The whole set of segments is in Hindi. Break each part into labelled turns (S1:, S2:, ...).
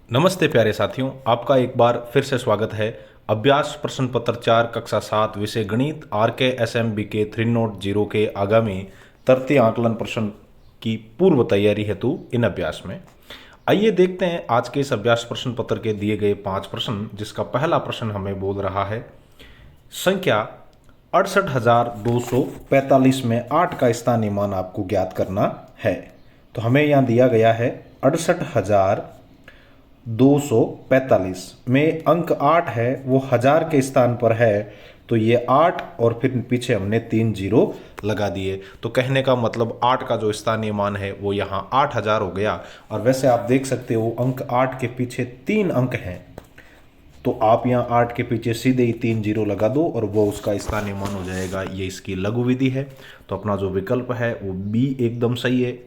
S1: नमस्ते प्यारे साथियों, आपका एक बार फिर से स्वागत है। अभ्यास प्रश्न पत्र 4 कक्षा 7 विषय गणित RKSMB के 3 के आगामी तृतीय आकलन प्रश्न की पूर्व तैयारी हेतु इन अभ्यास में आइए देखते हैं आज के इस अभ्यास प्रश्न पत्र के दिए गए 5 प्रश्न, जिसका पहला प्रश्न हमें बोल रहा है संख्या 68,245 में 8 का स्थानीय मान आपको ज्ञात करना है। तो हमें यहाँ दिया गया है 68,245 में अंक 8 है, वो हजार के स्थान पर है, तो ये 8 और फिर पीछे हमने 3 जीरो लगा दिए। तो कहने का मतलब 8 का जो स्थानीय मान है वो यहाँ 8,000 हो गया। और वैसे आप देख सकते हो अंक 8 के पीछे 3 अंक हैं, तो आप यहाँ 8 के पीछे सीधे ही 3 जीरो लगा दो और वो उसका स्थानीय मान हो जाएगा। ये इसकी लघु विधि है। तो अपना जो विकल्प है वो बी एकदम सही है।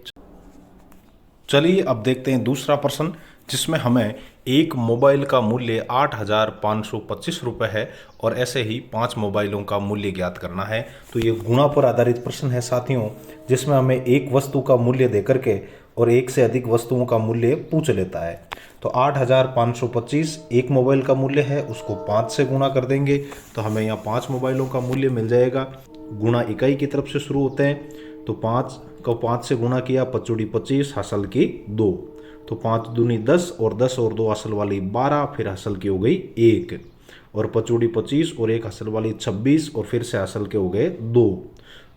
S1: चलिए अब देखते हैं दूसरा प्रश्न, जिसमें हमें एक मोबाइल का मूल्य 8,525 रुपये है और ऐसे ही 5 मोबाइलों का मूल्य ज्ञात करना है। तो ये गुणा पर आधारित प्रश्न है साथियों, जिसमें हमें एक वस्तु का मूल्य देकर के और एक से अधिक वस्तुओं का मूल्य पूछ लेता है। तो 8,525 एक मोबाइल का मूल्य है, उसको 5 से गुणा कर देंगे तो हमें यहाँ 5 मोबाइलों का मूल्य मिल जाएगा। गुणा इकाई की तरफ से शुरू होते हैं, तो 5 को 5 से गुणा किया, 5 × 25 हासिल की 2, तो 5 दूनी 10 और 10 और 2 हासिल वाली 12, फिर हासिल की हो गई 1, और 5 × 25 और 1 हासिल वाली 26 और फिर से हासिल के हो गए 2,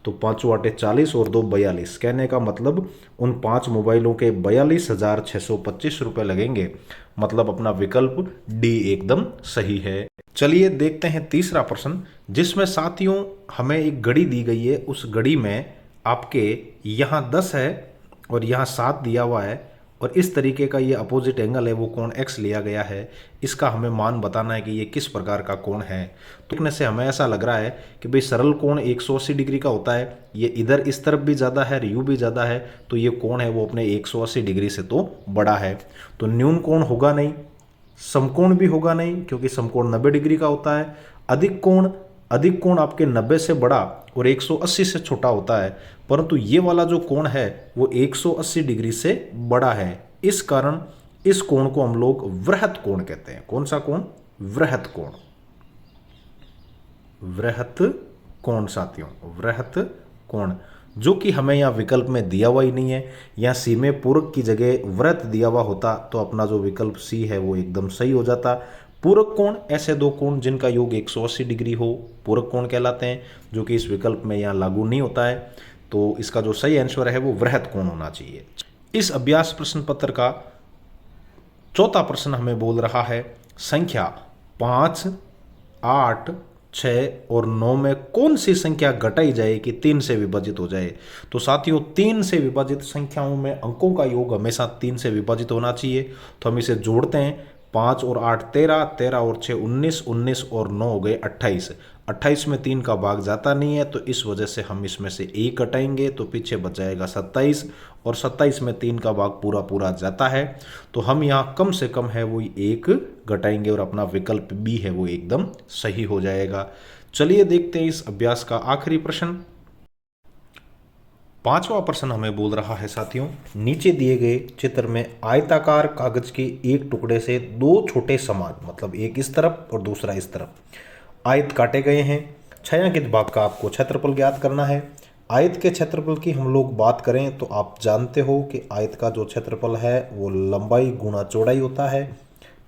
S1: तो 5 8 40 और 2 42। कहने का मतलब उन 5 मोबाइलों के 42,625 रुपये लगेंगे। मतलब अपना विकल्प डी एकदम सही है। चलिए देखते हैं तीसरा प्रश्न, जिसमें साथियों हमें एक घड़ी दी गई है। उस घड़ी में आपके यहाँ 10 है और यहाँ 7 दिया हुआ है, और इस तरीके का ये अपोजिट एंगल है, वो कोण x लिया गया है। इसका हमें मान बताना है कि ये किस प्रकार का कोण है। तो देखने से हमें ऐसा लग रहा है कि भाई सरल कोण 180 डिग्री का होता है, ये इधर इस तरफ भी ज़्यादा है, यू भी ज़्यादा है, तो ये कोण है वो अपने 180 डिग्री से तो बड़ा है। तो न्यून कोण होगा नहीं, समकोण भी होगा नहीं, क्योंकि समकोण 90 डिग्री का होता है। अधिक कोण आपके 90 से बड़ा और 180 से छोटा होता है, परंतु ये वाला जो कोण है वो 180 डिग्री से बड़ा है। इस कारण इस कोण को हम लोग वृहत कोण कहते हैं। कौन सा कोण? वृहत कोण। वृहत कोण साथियों, वृहत कोण, जो कि हमें यहाँ विकल्प में दिया हुआ ही नहीं है। यहाँ सी में पूरक की जगह वृत्त दिया हुआ होता तो अपना जो विकल्प सी है वो एकदम सही हो जाता। पूरक कोण ऐसे दो कोण जिनका योग 180 डिग्री हो, पूरक कोण कहलाते हैं, जो कि इस विकल्प में यहाँ लागू नहीं होता है। तो इसका जो सही आंसर है वो वृहत कोण होना चाहिए। इस अभ्यास प्रश्न पत्र का चौथा प्रश्न हमें बोल रहा है संख्या 5, 8, 6 और 9 में कौन सी संख्या घटाई जाए कि 3 से विभाजित हो जाए। तो साथियों 3 से विभाजित संख्याओं में अंकों का योग हमेशा 3 से विभाजित होना चाहिए। तो हम इसे जोड़ते हैं, 5 और 8 13, 13 और 6 19, 19 और 9 हो गए 28। 28 में 3 का भाग जाता नहीं है, तो इस वजह से हम इसमें से 1 घटाएंगे तो पीछे बच जाएगा 27, और 27 में 3 का भाग पूरा पूरा जाता है। तो हम यहाँ कम से कम है वो 1 घटाएंगे और अपना विकल्प बी है वो एकदम सही हो जाएगा। चलिए देखते हैं इस अभ्यास का आखिरी प्रश्न। पांचवा प्रश्न हमें बोल रहा है साथियों, नीचे दिए गए चित्र में आयताकार कागज के एक टुकड़े से 2 छोटे समान, मतलब एक इस तरफ और दूसरा इस तरफ, आयत काटे गए हैं। छायांकित भाग का आपको क्षेत्रफल ज्ञात करना है। आयत के क्षेत्रफल की हम लोग बात करें तो आप जानते हो कि आयत का जो क्षेत्रफल है वो लंबाई गुणा चौड़ाई होता है,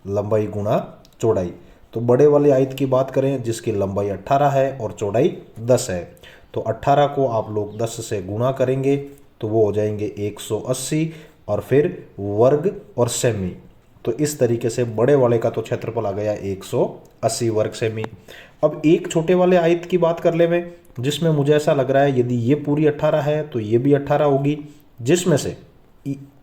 S1: लंबाई गुणा चौड़ाई। तो बड़े वाले आयत की बात करें जिसकी लंबाई 18 है और चौड़ाई 10 है, तो 18 को आप लोग 10 से गुणा करेंगे तो वो हो जाएंगे 180 और फिर वर्ग और सेमी। तो इस तरीके से बड़े वाले का तो क्षेत्रफल आ गया 180 वर्ग सेमी। अब एक छोटे वाले आयत की बात कर ले में, जिसमें मुझे ऐसा लग रहा है यदि ये पूरी 18 है तो ये भी 18 होगी, जिसमें से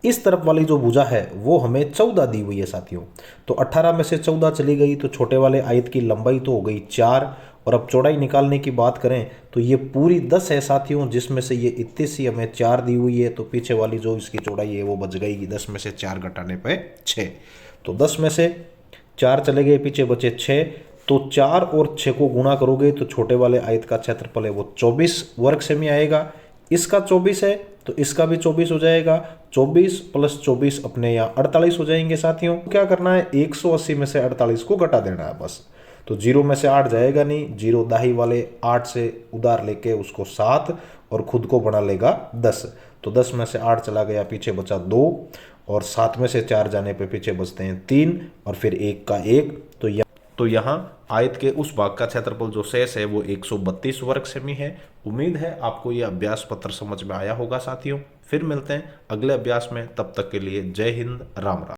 S1: इस तरफ वाली जो भुजा है वो हमें 14 दी हुई है साथियों। तो 18 में से 14 चली गई तो छोटे वाले आयत की लंबाई तो हो गई 4, और अब चौड़ाई निकालने की बात करें तो ये पूरी 10 है साथियों, जिसमें से ये इतनी सी हमें 4 दी हुई है, तो पीछे वाली जो इसकी चौड़ाई है वो बच गई 10 में से 4 घटाने पे 6। तो 10 में से 4 चले गए, पीछे बचे 6, तो 4 और 6 को गुणा करोगे तो छोटे वाले आयत का क्षेत्रफल है वो 24 वर्ग सेमी आएगा। इसका 24 है तो इसका भी 24 हो जाएगा। 24 प्लस 24 अपने यहाँ 48 हो जाएंगे साथियों। क्या करना है, 180 में से 48 को घटा देना है बस। तो 0 में से 8 जाएगा नहीं, 0 दाही वाले 8 से उधार लेके उसको 7 और खुद को बना लेगा 10। तो 10 में से 8 चला गया, पीछे बचा 2 और 7 में से 4 जाने पे पीछे बचते हैं 3 और फिर 1 का 1। तो यहाँ आयत के उस भाग का क्षेत्रफल जो शेष है वो 132 वर्ग सेमी है। उम्मीद है आपको ये अभ्यास पत्र समझ में आया होगा साथियों। फिर मिलते हैं अगले अभ्यास में, तब तक के लिए जय हिंद, राम राम।